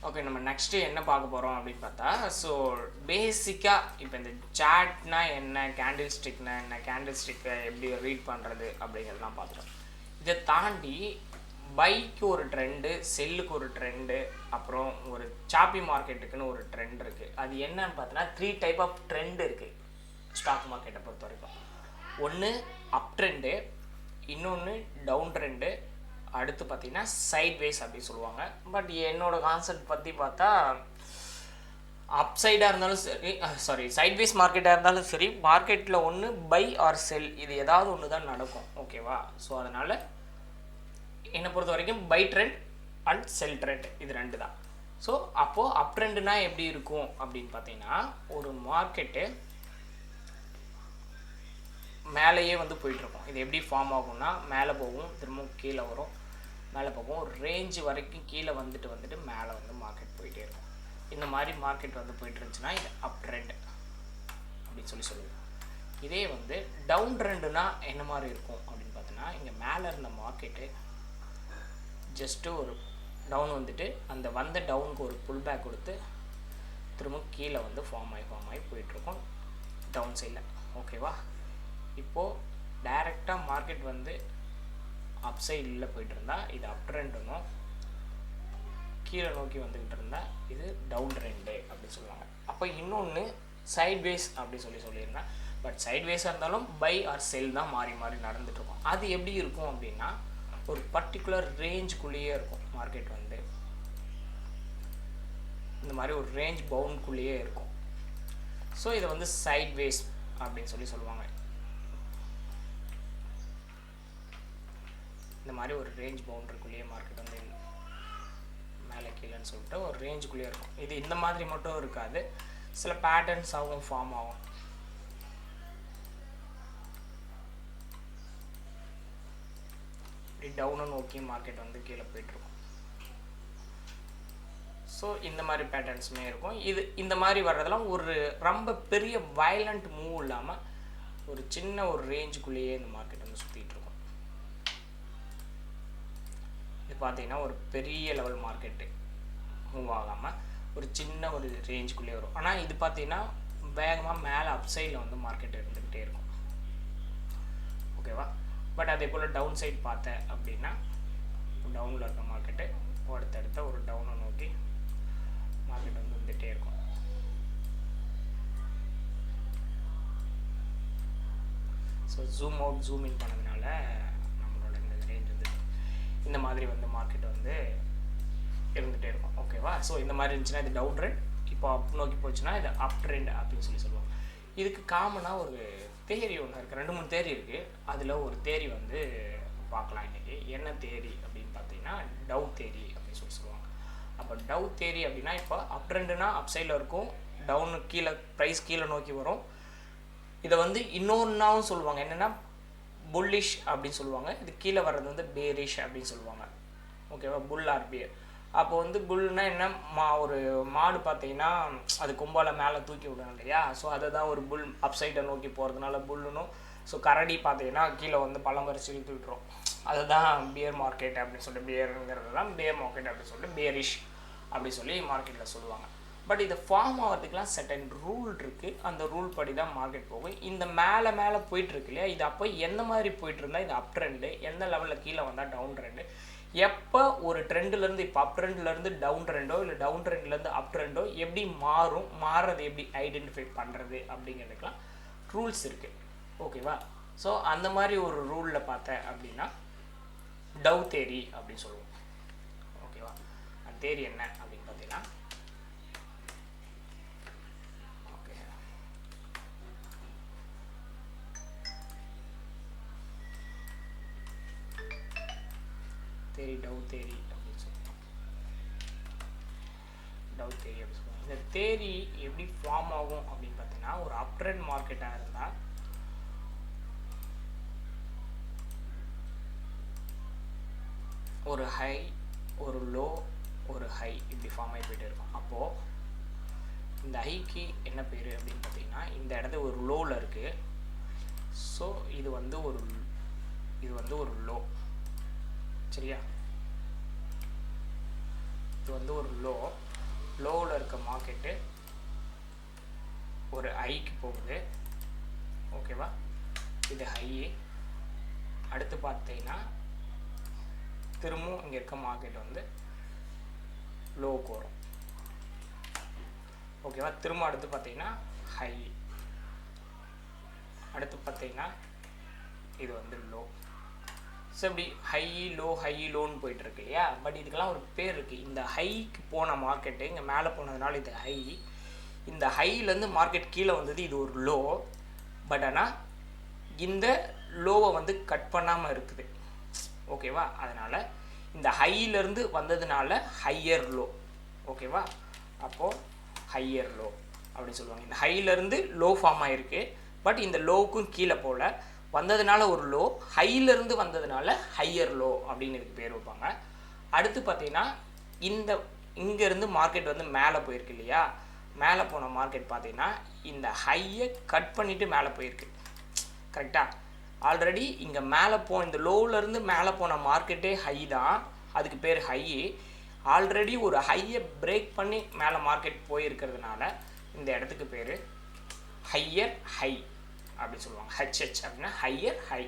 Okay, நம்ம next என்ன பார்க்க போகிறோம் அப்படின்னு பார்த்தா, ஸோ பேசிக்காக இப்போ இந்த சாட்னா என்ன, கேண்டில் ஸ்டிக்னா என்ன, கேண்டில் ஸ்டிக்கை எப்படி ரீட் பண்ணுறது அப்படிங்கிறதுலாம் பார்த்துட்டோம். இதை தாண்டி பைக்கு ஒரு ட்ரெண்டு, செல்லுக்கு ஒரு ட்ரெண்டு, அப்புறம் ஒரு சாப்பி மார்க்கெட்டுக்குன்னு ஒரு ட்ரெண்ட் இருக்குது. அது என்னன்னு பார்த்தோன்னா 3 டைப் ஆஃப் ட்ரெண்ட் இருக்குது ஸ்டாக் மார்க்கெட்டை பொறுத்த வரைக்கும். ஒன்று அப் ட்ரெண்டு, இன்னொன்று டவுன் ட்ரெண்டு, அடுத்து பார்த்திங்கன்னா சைட்வேஸ் அப்படின்னு சொல்லுவாங்க. பட் என்னோடய கான்செப்ட் பற்றி பார்த்தா அப் சைடாக இருந்தாலும் சரி சைட்வேஸ் மார்க்கெட்டாக இருந்தாலும் சரி, மார்க்கெட்டில் ஒன்று பை ஆர் செல், இது ஏதாவது ஒன்று தான் நடக்கும். ஓகேவா? ஸோ அதனால் என்னை பொறுத்த வரைக்கும் buy trend and sell trend இது ரெண்டு தான். ஸோ அப்போது அப் ட்ரெண்டுனா எப்படி இருக்கும் அப்படின்னு பார்த்தீங்கன்னா, ஒரு மார்க்கெட்டு மேலேயே வந்து போயிட்டுருக்கோம். இது எப்படி ஃபார்ம் ஆகும்னா, மேலே போகும், திரும்பவும் கீழே வரும், மேலே போகும், ஒரு ரேஞ்சு வரைக்கும் கீழே வந்துட்டு மேலே வந்து மார்க்கெட் போயிட்டே இருக்கும். இந்த மாதிரி மார்க்கெட் வந்து போயிட்டு இருந்துச்சுன்னா இது அப் ட்ரெண்ட் அப்படின்னு சொல்லுவோம். இதே வந்து டவுன் ட்ரெண்டுனா என்ன மாதிரி இருக்கும் அப்படின்னு பார்த்தோன்னா, இங்கே மேலே இருந்த மார்க்கெட்டு ஜஸ்ட்டு ஒரு டவுன் வந்துட்டு அந்த வந்த டவுனுக்கு ஒரு புல் பேக் கொடுத்து திரும்ப கீழே வந்து ஃபார்ம் ஆகி போயிட்டுருக்கோம் டவுன் சைடில். ஓகேவா? இப்போது டைரெக்டாக மார்க்கெட் வந்து அப் சைடில் போயிட்டு இருந்தால் இது அப் ட்ரெண்டுனும், கீழே நோக்கி வந்துக்கிட்டு இருந்தால் இது டவுன் ட்ரெண்டு அப்படின்னு சொல்லுவாங்க. அப்போ இன்னொன்று சைட்வேஸ் அப்படி சொல்லியிருந்தேன். பட் சைட்வேஸாக இருந்தாலும் பை ஆர் செல் தான் மாறி நடந்துகிட்ருக்கும். அது எப்படி இருக்கும் அப்படின்னா, ஒரு பர்டிகுலர் ரேஞ்சுக்குள்ளேயே இருக்கும் மார்க்கெட் வந்து, இந்த மாதிரி ஒரு ரேஞ்ச் பவுண்ட்குள்ளேயே இருக்கும். ஸோ இதை வந்து சைட்வேஸ் அப்படின்னு சொல்லுவாங்க. இந்த மாதிரி ஒரு ரேஞ்ச் பவுண்டரிக்குள்ளேயே மார்க்கெட் வந்து மேலே கீழேன்னு சொல்லிட்டு ஒரு ரேஞ்சுக்குள்ளேயே இருக்கும். இது இந்த மாதிரி மட்டும் இருக்காது, சில பேட்டர்ன்ஸ் ஆகும், ஃபார்ம் ஆகும். இப்படி டவுனை நோக்கி மார்க்கெட் வந்து கீழே போயிட்டுருக்கும். ஸோ இந்த மாதிரி பேட்டர்ன்ஸுமே இருக்கும். இது இந்த மாதிரி வர்றதெல்லாம் ஒரு ரொம்ப பெரிய வயலண்ட் மூவ் இல்லாமல் ஒரு சின்ன ஒரு ரேஞ்சுக்குள்ளேயே இந்த மார்க்கெட் வந்து சுற்றிட்டு இருக்கும். இது பார்த்தீங்கன்னா ஒரு பெரிய லெவல் மார்க்கெட்டு மூவ் ஆகாமல் ஒரு சின்ன ஒரு ரேஞ்சுக்குள்ளேயே வரும். ஆனால் இது பார்த்தீங்கன்னா வேகமாக மேலே அப் சைடில் வந்து மார்க்கெட் இருந்துக்கிட்டே இருக்கும். ஓகேவா? பட் அதே போல் டவுன் சைட் பார்த்தேன் அப்படின்னா, டவுனில் இருக்க மார்க்கெட்டு அடுத்தடுத்த ஒரு டவுனை நோக்கி மார்க்கெட் வந்து வந்துகிட்டே இருக்கும். So zoom out zoom in பண்ணதுனால நம்மளோட இந்த ரேஞ்ச் வந்து இந்த மாதிரி வந்து மார்க்கெட் வந்து இருந்துகிட்டே இருக்கும். ஓகேவா? ஸோ இந்த மாதிரி இருந்துச்சுன்னா இது டவுன் ட்ரெண்ட், இப்போ அப் நோக்கி போச்சுன்னா இது அப் ட்ரெண்ட் அப்படின்னு சொல்லுவாங்க. இதுக்கு காமனாக ஒரு தேரி ஒன்று இருக்குது, 2-3 தேரி இருக்குது. அதில் ஒரு தேரி வந்து பார்க்கலாம் இன்றைக்கி. என்ன தேரி அப்படின்னு பார்த்தீங்கன்னா டவ் தேரி அப்படின்னு சொல்லுவாங்க. அப்போ டவ் தேரி அப்படின்னா, இப்போ அப் ட்ரெண்டுனா அப் சைடில் இருக்கும், டவுனு கீழே ப்ரைஸ் கீழே நோக்கி வரும். இதை வந்து இன்னொன்றாவும் சொல்லுவாங்க, என்னென்னா புல்லிஷ் அப்படின்னு சொல்லுவாங்க. இது கீழே வர்றது வந்து பேரிஷ் அப்படின்னு சொல்லுவாங்க. ஓகேவா? புல் ஆர் பேர். அப்போ வந்து புல்னா என்ன, ஒரு மாடு பார்த்தீங்கன்னா அது கொம்பால் மேலே தூக்கி விடணும் இல்லையா? ஸோ அதை தான் ஒரு புல் அப் சைடை நோக்கி போகிறதுனால புல்லுனும். ஸோ கரடி பார்த்தீங்கன்னா கீழே வந்து பழம் பறிச்சு இழுத்து விட்டுரும். அதுதான் பியர் மார்க்கெட் அப்படின்னு சொல்லிட்டு, பியருங்கிறது தான் பியர் மார்க்கெட் அப்படின்னு சொல்லிட்டு பேரிஷ் அப்படி சொல்லி மார்க்கெட்டில் சொல்லுவாங்க. பட் இதை ஃபார்ம் ஆகிறதுக்குலாம் செட்டன் ரூல் இருக்குது. அந்த ரூல் படி தான் மார்க்கெட் போகும். இந்த மேலே போயிட்டுருக்கு இல்லையா, இது அப்போ எந்த மாதிரி போயிட்டு இருந்தால் இது அப் ட்ரெண்டு, எந்த லெவலில் கீழே வந்தால் டவுன் ட்ரெண்டு, எப்போ ஒரு ட்ரெண்டுலேருந்து இப்போ அப் ட்ரெண்ட்லேருந்து டவுன் ட்ரெண்டோ இல்லை டவுன் ட்ரெண்ட்லேருந்து அப் ட்ரெண்டோ எப்படி மாறுறது எப்படி ஐடென்டிஃபை பண்ணுறது அப்படிங்கிறதுக்கெலாம் ரூல்ஸ் இருக்குது. ஓகேவா? ஸோ அந்த மாதிரி ஒரு ரூலில் பார்த்தேன் அப்படின்னா டவ் தேரி அப்படின்னு சொல்லுவோம். ஓகேவா? அந்த தேரி என்ன அப்படின்னு பார்த்தீங்கன்னா, ஓகே, தேரி டவ் தேரி அப்படின்னு சொல்லுவோம். டவ் தேரி அப்படின்னு சொல்லுவாங்க. இந்த தேரி எப்படி ஃபார்ம் ஆகும் அப்படின்னு பார்த்தீங்கன்னா, ஒரு அப் ட்ரெண்ட் மார்க்கெட்டாக இருந்தால் ஒரு ஹை, ஒரு லோ, ஒரு ஹை, இப்படி ஃபார்ம் ஆகி போயிட்டு இருக்கும். அப்போது இந்த ஹைக்கு என்ன பேர் அப்படின்னு பார்த்தீங்கன்னா, இந்த இடத்துல ஒரு லோவில் இருக்குது. ஸோ இது வந்து ஒரு லோ. சரியா? இது வந்து ஒரு லோ. லோவில் இருக்க மார்க்கெட்டு ஒரு ஹைக்கு போகுது, ஓகேவா? இது ஹை. அடுத்து பார்த்தீங்கன்னா திரும்பவும் இங்கே இருக்க மார்க்கெட் வந்து லோவுக்கு வரும், ஓகேவா? திரும்ப அடுத்து பார்த்தீங்கன்னா ஹை. அடுத்து பார்த்தீங்கன்னா இது வந்து லோ. ஸோ இப்படி ஹை லோன்னு போயிட்டுருக்கு இல்லையா? பட் இதுக்கெல்லாம் ஒரு பேர் இருக்குது. இந்த ஹைக்கு போன மார்க்கெட்டு இங்கே மேலே போனதுனால இது ஹை. இந்த ஹைலேருந்து மார்க்கெட் கீழே வந்தது, இது ஒரு லோ. பட் ஆனால் இந்த லோவை வந்து கட் பண்ணாமல் இருக்குது, ஓகேவா? அதனால் இந்த ஹையிலேருந்து வந்ததுனால ஹையர் லோ, ஓகேவா? அப்போது ஹையர் லோ அப்படின்னு சொல்லுவாங்க. இந்த ஹையிலேருந்து லோ ஃபார்ம் ஆகிருக்கு, பட் இந்த லோவுக்கும் கீழே போல் வந்ததுனால ஒரு லோ, ஹையிலேருந்து வந்ததுனால ஹையர் லோ அப்படின்னு இதுக்கு பேர் வைப்பாங்க. அடுத்து பார்த்தீங்கன்னா இங்கேருந்து மார்க்கெட் வந்து மேலே போயிருக்கு இல்லையா? மேலே போன மார்க்கெட் பார்த்தீங்கன்னா இந்த ஹையை கட் பண்ணிவிட்டு மேலே போயிருக்கு, கரெக்டாக? ஆல்ரெடி இங்கே மேலே இந்த லோவிலேருந்து மேலே போன மார்க்கெட்டே ஹை தான், அதுக்கு பேர் ஹை. ஆல்ரெடி ஒரு ஹையை பிரேக் பண்ணி மேலே மார்க்கெட் போயிருக்கிறதுனால இந்த இடத்துக்கு பேர் ஹையர் ஹை அப்படி சொல்லுவாங்க. ஹெச்ஹெச் அப்படின்னா ஹையர் ஹை.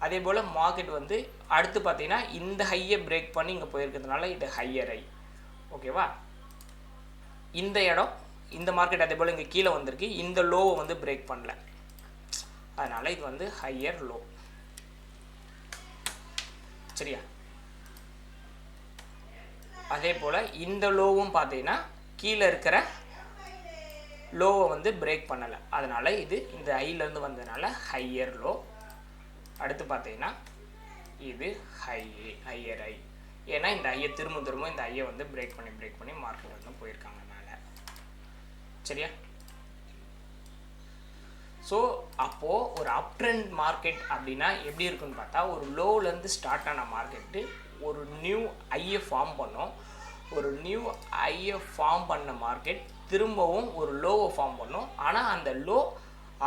அதே போல் மார்க்கெட் வந்து அடுத்து பார்த்தீங்கன்னா இந்த ஹையை பிரேக் பண்ணி இங்கே போயிருக்கிறதுனால இது ஹையர் ஹை, ஓகேவா? இந்த இடம் இந்த மார்க்கெட் அதே போல் இங்கே கீழே வந்திருக்கு, இந்த லோவை வந்து பிரேக் பண்ணல, அதனால் இது வந்து ஹையர் லோ, சரியா? அதே போல் இந்த லோவும் பார்த்தீங்கன்னா கீழே இருக்கிற லோவை வந்து பிரேக் பண்ணலை, அதனால் இது இந்த ஹையிலேருந்து வந்ததுனால ஹையர் லோ. அடுத்து பார்த்தீங்கன்னா இது ஹையர் ஹை. ஏன்னா இந்த ஐயை திரும்ப இந்த ஐயை வந்து பிரேக் பண்ணி மார்க்கெட் வந்து போயிருக்காங்க மேலே, சரியா? ஸோ அப்போது ஒரு அப் ட்ரெண்ட் மார்க்கெட் அப்படின்னா எப்படி இருக்குன்னு பார்த்தா, ஒரு லோவிலேருந்து ஸ்டார்ட் ஆன மார்க்கெட்டு ஒரு நியூ ஐயை ஃபார்ம் பண்ணோம். ஒரு நியூ ஐயை ஃபார்ம் பண்ண மார்க்கெட் திரும்பவும் ஒரு லோவை ஃபார்ம் பண்ணும். ஆனால் அந்த லோ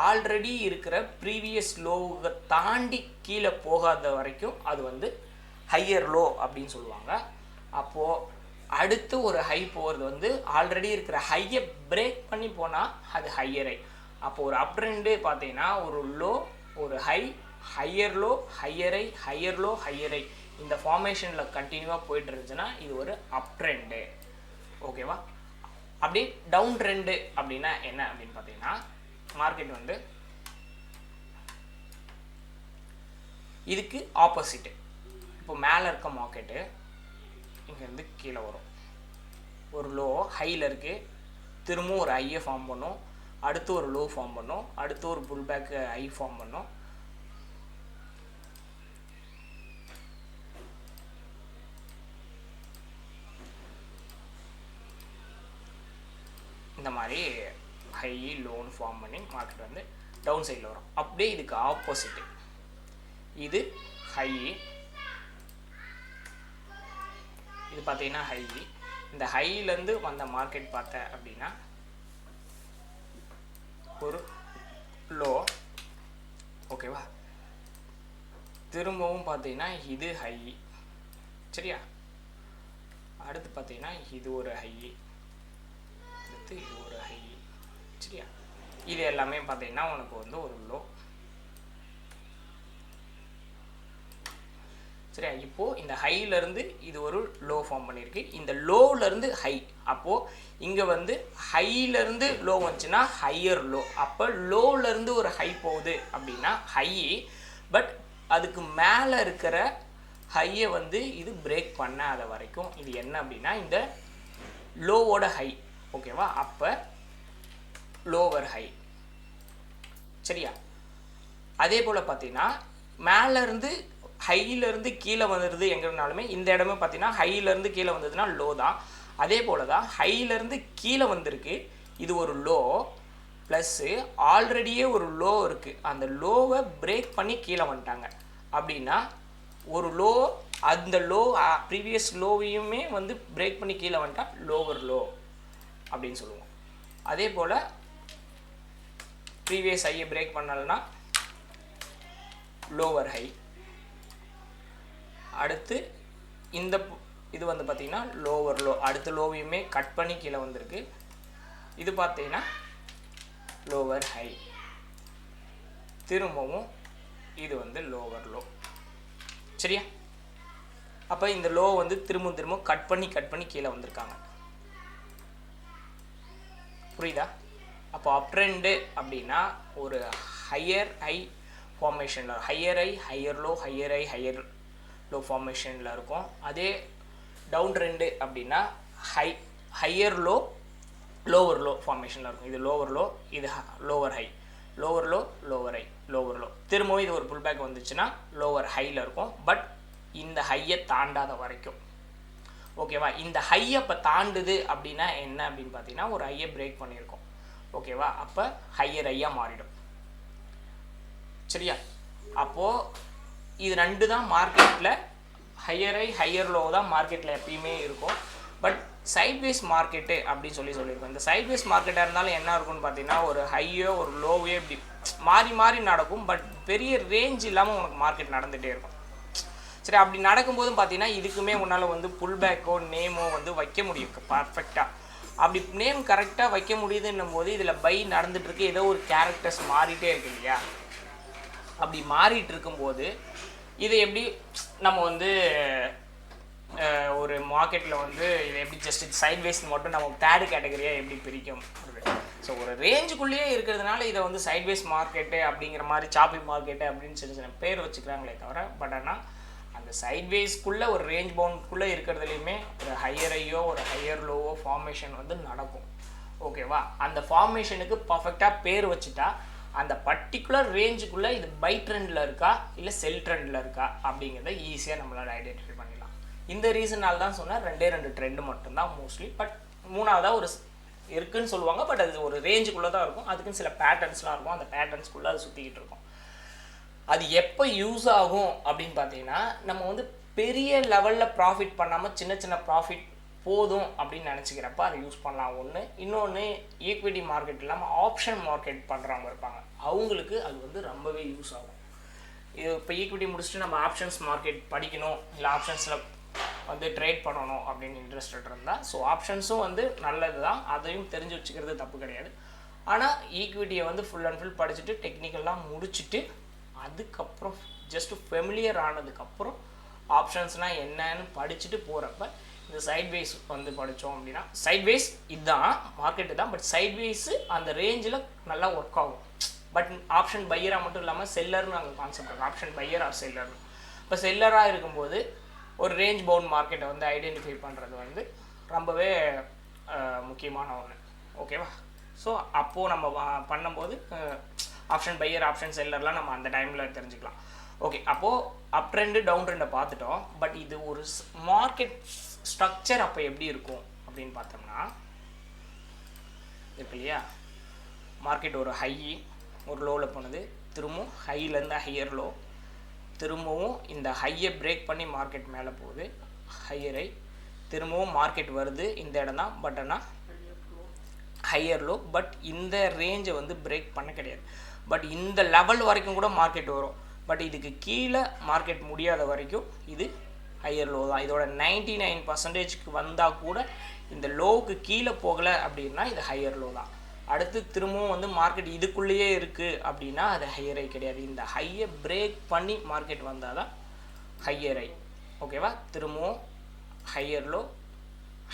ஆல்ரெடி இருக்கிற ப்ரீவியஸ் லோவை தாண்டி கீழே போகாத வரைக்கும் அது வந்து ஹையர் லோ அப்படின்னு சொல்லுவாங்க. அப்போது அடுத்து ஒரு ஹை போகிறது வந்து ஆல்ரெடி இருக்கிற ஹையை பிரேக் பண்ணி போனால் அது ஹையர் ஹை. அப்போது ஒரு அப் ட்ரெண்டு பார்த்தீங்கன்னா ஒரு லோ, ஒரு high, higher low, higher high, higher low, higher high, இந்த ஃபார்மேஷனில் கண்டினியூவாக போயிட்டு இருந்துச்சுன்னா இது ஒரு அப் ட்ரெண்டு, ஓகேவா? அப்படியே டவுன் ட்ரெண்டு அப்படின்னா என்ன அப்படின்னு பார்த்தீங்கன்னா, மார்க்கெட் வந்து இதுக்கு ஆப்போசிட்டு. இப்போ மேலே இருக்க மார்க்கெட்டு இங்கேருந்து கீழே வரும், ஒரு லோ ஹையில் இருக்குது, திரும்பவும் ஒரு ஹையை ஃபார்ம் பண்ணும், அடுத்து ஒரு லோ ஃபார்ம் பண்ணும், அடுத்து ஒரு புல் பேக் ஹை ஃபார்ம் பண்ணும், இந்த மாதிரி ஹை லோன் ஃபார்ம் பண்ணி மார்க்கெட் வந்து டவுன் சைடில் வரும். அப்படியே இதுக்கு ஆப்போசிட்டு இது ஹை, இது பார்த்தீங்கன்னா ஹை. இந்த ஹையிலேருந்து வந்த மார்க்கெட் பார்த்த அப்படின்னா ஒரு லோ, ஓகேவா? திரும்பவும் பார்த்தீங்கன்னா இது ஹை, சரியா? அடுத்து பார்த்தீங்கன்னா இது ஒரு ஹை, அடுத்து இது ஒரு ஹை, சரியா? இது எல்லாமே பார்த்தீங்கன்னா உனக்கு வந்து ஒரு லோ, சரியா? இப்போது இந்த ஹையிலேருந்து இது ஒரு லோ ஃபார்ம் பண்ணியிருக்கு, இந்த லோவிலேருந்து ஹை. அப்போது இங்கே வந்து ஹையிலேருந்து லோ வந்துச்சுன்னா ஹையர் லோ. அப்போ லோவிலேருந்து ஒரு ஹை போகுது அப்படின்னா ஹை, பட் அதுக்கு மேலே இருக்கிற ஹையை வந்து இது பிரேக் பண்ணாத வரைக்கும் இது என்ன அப்படின்னா இந்த லோவோட ஹை, ஓகேவா? அப்போ லோவர் ஹை, சரியா? அதே போல் பார்த்தீங்கன்னா மேலேருந்து ஹையிலேருந்து கீழே வந்துடுது எங்கேனாலுமே இந்த இடமே பார்த்தீங்கன்னா ஹையிலேருந்து கீழே வந்ததுன்னா லோ தான். அதே போல் தான் ஹையிலேருந்து கீழே வந்திருக்கு, இது ஒரு லோ, ப்ளஸ்ஸு ஆல்ரெடியே ஒரு லோ இருக்குது, அந்த லோவை பிரேக் பண்ணி கீழே வந்துட்டாங்க அப்படின்னா ஒரு லோ, அந்த லோ ப்ரீவியஸ் லோவையுமே வந்து பிரேக் பண்ணி கீழே வந்துட்டா லோவர் லோ அப்படின்னு சொல்லுவோம். அதே போல் ப்ரீவியஸ் ஹையை பிரேக் பண்ணலைன்னா லோவர் ஹை. அடுத்து இது வந்து பார்த்திங்கன்னா லோவர் லோ, அடுத்த லோவையுமே கட் பண்ணி கீழே வந்திருக்கு. இது பார்த்தீங்கன்னா லோவர் ஹை, திரும்பவும் இது வந்து லோவர் லோ. சரியா? அப்போ இந்த லோ வந்து திரும்ப கட் பண்ணி கீழே வந்திருக்காங்க. புரியுதா? அப்போ அப் ட்ரெண்டு அப்படின்னா ஒரு ஹையர் ஹை ஃபார்மேஷனில், higher high higher low, higher high higher low ஃபார்மேஷனில் இருக்கும். அதே டவுன் ட்ரெண்டு அப்படின்னா ஹையர் லோ லோவர் லோ ஃபார்மேஷனில் இருக்கும். இது லோவர் லோ, இது lower high, lower low lower high lower low. திரும்பவும் இது ஒரு புல் பேக் வந்துச்சுன்னா லோவர் ஹையில் இருக்கும். பட் இந்த ஹையை தாண்டாத வரைக்கும். ஓகேவா? இந்த ஹையை இப்போ தாண்டுது அப்படின்னா என்ன அப்படின்னு பார்த்தீங்கன்னா ஒரு ஹையை பிரேக் பண்ணியிருக்கோம். ஓகேவா? அப்போ ஹையர் ஹையாக மாறிடும். சரியா? அப்போது இது ரெண்டு தான் மார்க்கெட்டில், ஹையர் ஹை ஹையர் லோ தான் மார்க்கெட்டில் எப்பயுமே இருக்கும். பட் சைட்வேஸ் மார்க்கெட்டு அப்படின்னு சொல்லியிருக்கோம். இந்த சைட்வேஸ் மார்க்கெட்டாக இருந்தாலும் என்ன இருக்குன்னு பார்த்தீங்கன்னா ஒரு ஹையோ ஒரு லோவோ இப்படி மாறி நடக்கும். பட் பெரிய ரேஞ்ச் இல்லாமல் உனக்கு மார்க்கெட் நடந்துகிட்டே இருக்கும். சரி, அப்படி நடக்கும்போதும் பார்த்தீங்கன்னா இதுக்குமே உன்னால் வந்து புல் பேக்கோ நேமோ வந்து வைக்க முடியும் பர்ஃபெக்டாக. அப்படி நேம் கரெக்டாக வைக்க முடியுதுன்னும் போது இதில் பை நடந்துகிட்ருக்கு, ஏதோ ஒரு கேரக்டர்ஸ் மாறிட்டே இருக்கு இல்லையா? அப்படி மாறிட்டு இருக்கும்போது இதை எப்படி நம்ம வந்து ஒரு மார்க்கெட்டில் வந்து இதை எப்படி ஜஸ்ட் சைட்வேஸ் மட்டும் நம்ம தேர்டு கேட்டகரியாக எப்படி பிரிக்கும்? ஸோ ஒரு ரேஞ்சுக்குள்ளேயே இருக்கிறதுனால இதை வந்து சைட்வேஸ் மார்க்கெட்டு அப்படிங்கிற மாதிரி, சாப்பி மார்க்கெட்டு அப்படின்னு சின்ன பேர் வச்சுக்கிறாங்களே தவிர, பட் ஆனால் அந்த சைட்வேஸ்க்குள்ளே ஒரு ரேஞ்ச் பவுண்ட்குள்ளே இருக்கிறதுலையுமே ஒரு ஹையர் ஐயோ ஒரு ஹையர் லோவோ ஃபார்மேஷன் வந்து நடக்கும். ஓகேவா? அந்த ஃபார்மேஷனுக்கு பர்ஃபெக்டாக பேர் வச்சுட்டா அந்த பர்டிகுலர் ரேஞ்சுக்குள்ளே இது பை ட்ரெண்டில் இருக்கா இல்லை செல் ட்ரெண்டில் இருக்கா அப்படிங்கிறத ஈஸியாக நம்மளால் ஐடென்டிஃபை பண்ணிடலாம். இந்த ரீசனால் தான் சொன்னால் ரெண்டு ட்ரெண்டு மட்டும்தான் மோஸ்ட்லி. பட் மூணாவதாக ஒரு இருக்குன்னு சொல்லுவாங்க. பட் அது ஒரு ரேஞ்சுக்குள்ளே தான் இருக்கும். அதுக்குன்னு சில பேட்டர்ன்ஸ்லாம் இருக்கும். அந்த பேட்டர்ன்ஸ்குள்ளே அது சுற்றிக்கிட்டு இருக்கும். அது எப்போ யூஸ் ஆகும் அப்படின்னு பார்த்தீங்கன்னா நம்ம வந்து பெரிய லெவலில் ப்ராஃபிட் பண்ணாமல் சின்ன ப்ராஃபிட் போதும் அப்படின்னு நினச்சிக்கிறப்ப அதை யூஸ் பண்ணலாம். ஒன்று. இன்னொன்று, ஈக்விட்டி மார்க்கெட் இல்லாமல் ஆப்ஷன் மார்க்கெட் பண்ணுறவங்க இருப்பாங்க, அவங்களுக்கு அது வந்து ரொம்பவே யூஸ் ஆகும். இது இப்போ ஈக்விட்டி முடிச்சுட்டு நம்ம ஆப்ஷன்ஸ் மார்க்கெட் படிக்கணும் இல்லை ஆப்ஷன்ஸில் வந்து ட்ரேட் பண்ணணும் அப்படின்னு இன்ட்ரெஸ்டட் இருந்தால், ஸோ ஆப்ஷன்ஸும் வந்து நல்லது தான், அதையும் தெரிஞ்சு வச்சுக்கிறது தப்பு கிடையாது. ஆனால் ஈக்விட்டியை வந்து ஃபுல் அண்ட் ஃபுல் படிச்சுட்டு டெக்னிக்கல்லாம் முடிச்சுட்டு அதுக்கப்புறம் ஜஸ்ட்டு ஃபெமிலியர் ஆனதுக்கப்புறம் ஆப்ஷன்ஸ்னால் என்னன்னு படிச்சுட்டு போகிறப்ப இந்த சைட்வேஸ் வந்து படித்தோம் அப்படின்னா, சைட்வேஸ் இதுதான் மார்க்கெட்டு தான், பட் சைட்வேஸு அந்த ரேஞ்சில் நல்லா ஒர்க் ஆகும். பட் ஆப்ஷன் பையராக மட்டும் இல்லாமல் செல்லர்னு அங்கே கான்செப்ட் இருக்கும். ஆப்ஷன் பையர் ஆர் செல்லர்னு. இப்போ செல்லராக இருக்கும்போது ஒரு ரேஞ்ச் பவுண்ட் மார்க்கெட்டை வந்து ஐடென்டிஃபை பண்ணுறது வந்து ரொம்பவே முக்கியமான ஒன்று. ஓகேவா? ஸோ அப்போது நம்ம பண்ணும்போது ஆப்ஷன் பையர் ஆப்ஷன் செல்லர்லாம் நம்ம அந்த டைமில் தெரிஞ்சுக்கலாம். ஓகே, அப்போது அப் ட்ரெண்டு டவுன் ட்ரெண்டை பார்த்துட்டோம். பட் இது ஒரு மார்க்கெட் ஸ்ட்ரக்சர் அப்போ எப்படி இருக்கும் அப்படின்னு பார்த்தோம்னா இருக்கு இல்லையா? மார்க்கெட் ஒரு ஹை ஒரு லோவில் போனது, திரும்பவும் ஹையிலேருந்து ஹையர் லோ, திரும்பவும் இந்த ஹையை பிரேக் பண்ணி மார்க்கெட் மேலே போகுது, ஹையர் ஹை, திரும்பவும் மார்க்கெட் வருது இந்த இடம் தான், பட் ஆனால் ஹையர் லோ. பட் இந்த ரேஞ்சை வந்து பிரேக் பண்ண கிடையாது. பட் இந்த லெவல் வரைக்கும் கூட மார்க்கெட் வரும். பட் இதுக்கு கீழே மார்க்கெட் முடியாத வரைக்கும் இது ஹையர் லோ தான். இதோட 99% வந்தால் கூட இந்த லோவுக்கு கீழே போகலை அப்படின்னா இது ஹையர் லோ தான். அடுத்து திரும்பவும் வந்து மார்க்கெட் இதுக்குள்ளேயே இருக்குது அப்படின்னா அது ஹையர் ஹை கிடையாது. இந்த ஹையை பிரேக் பண்ணி மார்க்கெட் வந்தால் தான் ஹையர் ஹை. ஓகேவா? திரும்பவும் ஹையர் லோ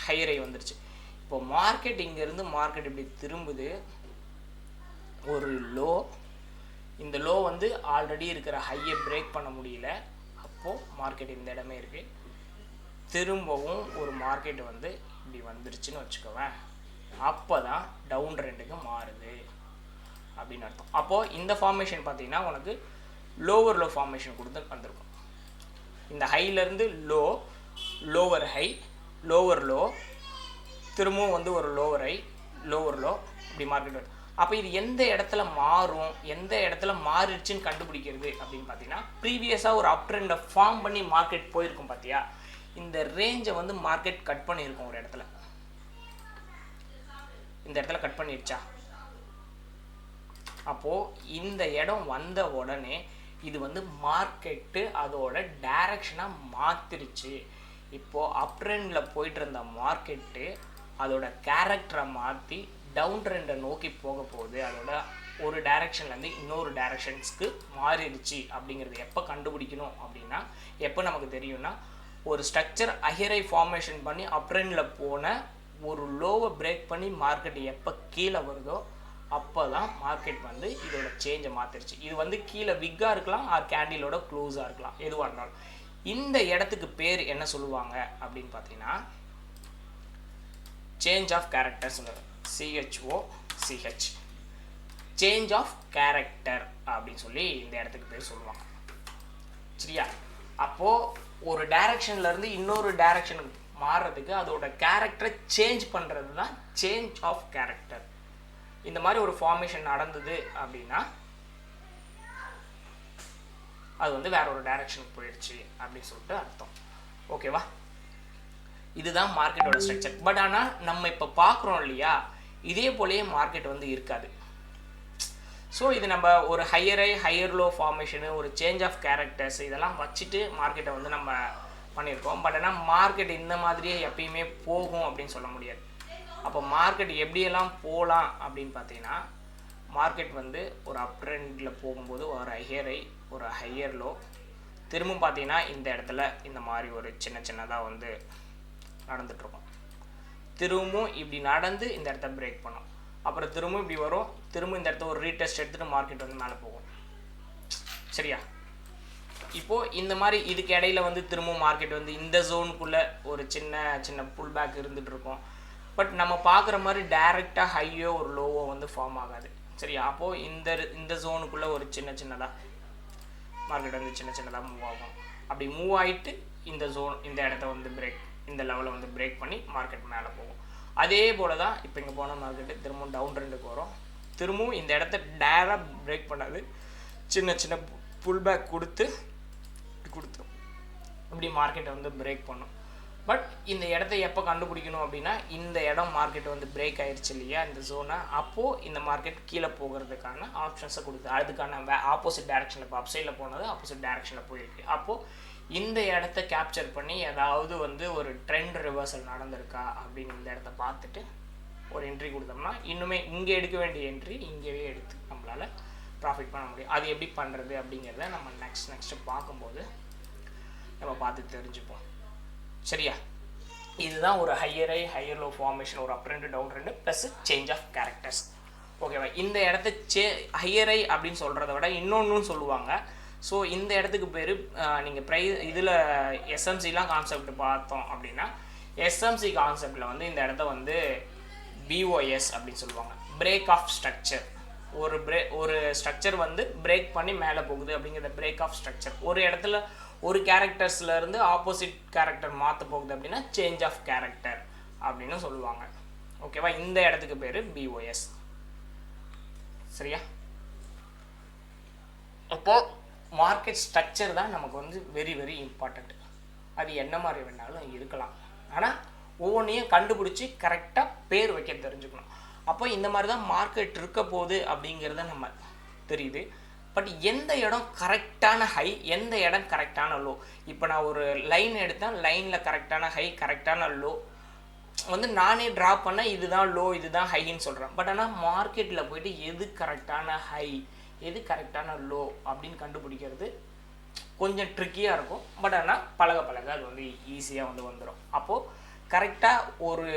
ஹையர் ஹை வந்துருச்சு. இப்போ மார்க்கெட் இங்கேருந்து மார்க்கெட் இப்படி திரும்புது, ஒரு லோ, இந்த லோ வந்து ஆல்ரெடி இருக்கிற ஹையை பிரேக் பண்ண முடியல, அப்போது மார்க்கெட் இந்த இடமே இருக்குது. திரும்பவும் ஒரு மார்க்கெட் வந்து இப்படி வந்துருச்சுன்னு வச்சுக்கோவேன், அப்போ தான் டவுன் ட்ரெண்டுக்கு மாறுது அப்படின்னு அர்த்தம். அப்போது இந்த ஃபார்மேஷன் பார்த்தீங்கன்னா உனக்கு லோவர் லோ ஃபார்மேஷன் கொடுத்து வந்திருக்கும். இந்த ஹையிலேருந்து low, lower high, lower low, திரும்பவும் வந்து ஒரு லோவர் ஹை, லோவர் லோ, இப்படி மார்க்கெட் வருது. அப்போ இது எந்த இடத்துல மாறும், எந்த இடத்துல மாறிடுச்சுன்னு கண்டுபிடிக்கிறது அப்படின்னு பார்த்தீங்கன்னா, ப்ரீவியஸாக ஒரு அப் ட்ரெண்டை ஃபார்ம் பண்ணி மார்க்கெட் போயிருக்கும் பார்த்தியா, இந்த ரேஞ்சை வந்து மார்க்கெட் கட் பண்ணியிருக்கும் ஒரு இடத்துல. இந்த இடத்துல கட் பண்ணிடுச்சா? அப்போது இந்த இடம் வந்த உடனே இது வந்து மார்க்கெட்டு அதோட டைரக்ஷனாக மாற்றிருச்சு. இப்போது அப் ட்ரெண்டில் போயிட்டு இருந்த மார்க்கெட்டு அதோட கேரக்டரை மாற்றி டவுன் ட்ரெண்டை நோக்கி போக போகுது, அதோட ஒரு டைரெக்ஷன்லேருந்து இன்னொரு டைரெக்ஷன்ஸ்க்கு மாறிடுச்சு அப்படிங்கிறது எப்போ கண்டுபிடிக்கணும் அப்படின்னா, எப்போ நமக்கு தெரியும்னா, ஒரு ஸ்ட்ரக்சர் ஹையரை ஃபார்மேஷன் பண்ணி அப் ட்ரெண்டில் போன ஒரு லோவை பிரேக் பண்ணி மார்க்கெட் எப்போ கீழே வருதோ அப்போ தான் மார்க்கெட் வந்து இதோட சேஞ்சை மாற்றிருச்சு. இது வந்து கீழே விக்காக இருக்கலாம், ஆர் கேண்டிலோட க்ளோஸாக இருக்கலாம், எதுவாக இருந்தாலும். இந்த இடத்துக்கு பேர் என்ன சொல்லுவாங்க அப்படின்னு பார்த்தீங்கன்னா, change of characters, CHOCH, change of character அப்படின்னு சொல்லி இந்த இடத்துக்கு பேர் சொல்லுவாங்க. சரியா? அப்போது ஒரு டைரக்ஷன்லேருந்து இன்னொரு டைரக்ஷனுக்கு மாறுறதுக்கு அதோட கேரக்டரை சேஞ்ச் பண்ணுறது தான் சேஞ்ச் ஆஃப் கேரக்டர். இந்த மாதிரி ஒரு ஃபார்மேஷன் நடந்தது அப்படின்னா அது வந்து வேற ஒரு டைரக்ஷனுக்கு போயிடுச்சு அப்படின்னு சொல்லிட்டு அர்த்தம். ஓகேவா? இதுதான் மார்க்கெட்டோட ஸ்ட்ரக்சர். பட் ஆனால் நம்ம இப்போ பார்க்குறோம் இல்லையா, இதே போலயே மார்க்கெட் வந்து இருக்காது. ஸோ இது நம்ம ஒரு ஹையர் லோ ஃபார்மேஷனு, ஒரு சேஞ்ச் ஆஃப் கேரக்டர்ஸ் இதெல்லாம் வச்சுட்டு மார்க்கெட்டை வந்து நம்ம பண்ணியிருக்கோம். பட் ஆனால் மார்க்கெட் இந்த மாதிரியே எப்பயுமே போகும் அப்படின்னு சொல்ல முடியாது. அப்போ மார்க்கெட் எப்படியெல்லாம் போகலாம் அப்படின்னு பார்த்தீங்கன்னா, மார்க்கெட் வந்து ஒரு அப் ட்ரெண்டில் போகும்போது ஒரு ஒரு ஹையர் லோ, திரும்பவும் பார்த்தீங்கன்னா இந்த இடத்துல இந்த மாதிரி ஒரு சின்னதாக வந்து நடந்துகிட்ருக்கோம். திரும்பவும் இப்படி நடந்து இந்த இடத்த பிரேக் பண்ணும், அப்புறம் திரும்பவும் இப்படி வரும், திரும்ப இந்த இடத்த ஒரு ரீடெஸ்ட் எடுத்துகிட்டு மார்க்கெட் வந்து மேலே போகும். சரியா? இப்போது இந்த மாதிரி இதுக்கு இடையில வந்து திரும்பவும் மார்க்கெட் வந்து இந்த ஜோனுக்குள்ளே ஒரு சின்ன புல் பேக் இருந்துகிட்டு இருக்கும். பட் நம்ம பார்க்குற மாதிரி டைரெக்டாக ஹையோ ஒரு லோவோ வந்து ஃபார்ம் ஆகாது. சரியா? அப்போது இந்த ஜோனுக்குள்ளே ஒரு சின்னதாக மார்க்கெட் வந்து சின்னதாக மூவ் ஆகும். அப்படி மூவ் ஆகிட்டு இந்த இடத்த வந்து இந்த லெவலை வந்து பிரேக் பண்ணி மார்க்கெட் மேலே போகும். அதே போல் தான் இப்போ இங்கே போன மார்க்கெட்டு திரும்பவும் டவுன் ட்ரெண்டுக்கு வரும், திரும்பவும் இந்த இடத்த டேராக பிரேக் பண்ணாது, சின்ன புல் பேக் கொடுத்து இப்படி மார்க்கெட்டை வந்து பிரேக் பண்ணும். பட் இந்த இடத்த எப்போ கண்டுபிடிக்கணும் அப்படின்னா, இந்த இடம் மார்க்கெட் வந்து பிரேக் ஆயிடுச்சு இல்லையா இந்த ஜோனை, அப்போது இந்த மார்க்கெட் கீழே போகிறதுக்கான ஆப்ஷன்ஸை கொடுத்து அதுக்கான ஆப்போசிட் டைரக்ஷனில், இப்போ அப்சைடில் போனது ஆப்போசிட் டைரக்ஷனில் போயிருக்கு. அப்போது இந்த இடத்த கேப்சர் பண்ணி ஏதாவது வந்து ஒரு ட்ரெண்ட் ரிவர்சல் நடந்திருக்கா அப்படின்னு இந்த இடத்த பார்த்துட்டு ஒரு என்ட்ரி கொடுத்தோம்னா, இன்னுமே இங்கே எடுக்க வேண்டிய என்ட்ரி இங்கேயே எடுத்து நம்மளால் ப்ராஃபிட் பண்ண முடியும். அது எப்படி பண்ணுறது அப்படிங்கிறத நம்ம நெக்ஸ்ட்டு பார்க்கும்போது நம்ம பார்த்து தெரிஞ்சுப்போம். சரியா? இதுதான் ஒரு ஹையர் லோ ஃபார்மேஷன், ஒரு up trend down trend plus change of characters. ஓகேவா? இந்த இடத்த ஹையரை அப்படின்னு சொல்கிறத விட இன்னொன்றும் சொல்லுவாங்க. ஸோ இந்த இடத்துக்கு பேர் நீங்கள் இதில் எஸ்எம்சிலாம் கான்செப்ட் பார்த்தோம் அப்படின்னா, எஸ்எம்சி கான்செப்டில் வந்து இந்த இடத்த வந்து BOS அப்படின்னு சொல்லுவாங்க, பிரேக் ஆஃப் ஸ்ட்ரக்சர். ஒரு ஸ்ட்ரக்சர் வந்து பிரேக் பண்ணி மேலே போகுது அப்படிங்கிறத பிரேக் ஆஃப் ஸ்ட்ரக்சர். ஒரு இடத்துல ஒரு கேரக்டர்ஸ்லேருந்து ஆப்போசிட் கேரக்டர் மாற்ற போகுது அப்படின்னா சேஞ்ச் ஆஃப் கேரக்டர் அப்படின்னு சொல்லுவாங்க. ஓகேவா? இந்த இடத்துக்கு பேர் BOS. சரியா? அப்போது மார்க்கெட் ஸ்ட்ரக்சர் தான் நமக்கு வந்து வெரி இம்பார்ட்டண்ட். அது என்ன மாதிரி வேணாலும் இருக்கலாம், ஆனால் ஒவ்வொன்றையும் கண்டுபிடிச்சி கரெக்டாக பேர் வைக்க தெரிஞ்சுக்கணும். அப்போ இந்த மாதிரி தான் மார்க்கெட் இருக்க போகுது அப்படிங்கிறத நம்ம தெரியுது. பட் எந்த இடம் கரெக்டான ஹை, எந்த இடம் கரெக்டான லோ, இப்போ நான் ஒரு லைன் எடுத்தேன், லைனில் கரெக்டான ஹை கரெக்டான லோ வந்து நானே ட்ரா பண்ண இதுதான் லோ இதுதான் ஹைன்னு சொல்கிறேன். பட் ஆனால் மார்க்கெட்டில் போயிட்டு எது கரெக்டான ஹை எது கரெக்டான லோ அப்படின்னு கண்டுபிடிக்கிறது கொஞ்சம் ட்ரிக்கியாக இருக்கும். பட் ஆனால் பழக அது வந்து ஈஸியாக வந்து வந்துடும். அப்போது கரெக்டாக ஒரு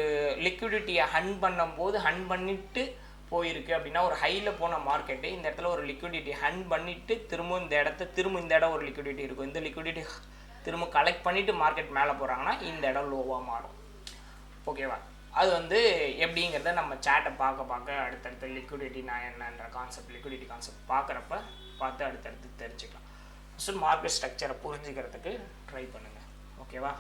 லிக்விடிட்டியை ஹண்ட் பண்ணிட்டு போயிருக்கு அப்படின்னா, ஒரு ஹையில் போன மார்க்கெட்டு இந்த இடத்துல ஒரு லிக்விடிட்டி ஹண்ட் பண்ணிவிட்டு திரும்ப இந்த இடம் ஒரு லிக்விடிட்டி இருக்கும், இந்த லிக்விடிட்டி திரும்ப கலெக்ட் பண்ணிவிட்டு மார்க்கெட் மேலே போகிறாங்கன்னா இந்த இடம் லோவாக மாறும். ஓகேவா? அது வந்து எப்படிங்கிறத நம்ம சேட்டை பார்க்க அடுத்தடுத்த லிக்விடிட்டி நான் என்னன்ற லிக்விடிட்டி கான்செப்ட் பார்த்து அடுத்தடுத்து தெரிஞ்சுக்கலாம். ஸோ மார்க்கெட் ஸ்ட்ரக்சரை புரிஞ்சுக்கிறதுக்கு ட்ரை பண்ணுங்கள். ஓகேவா?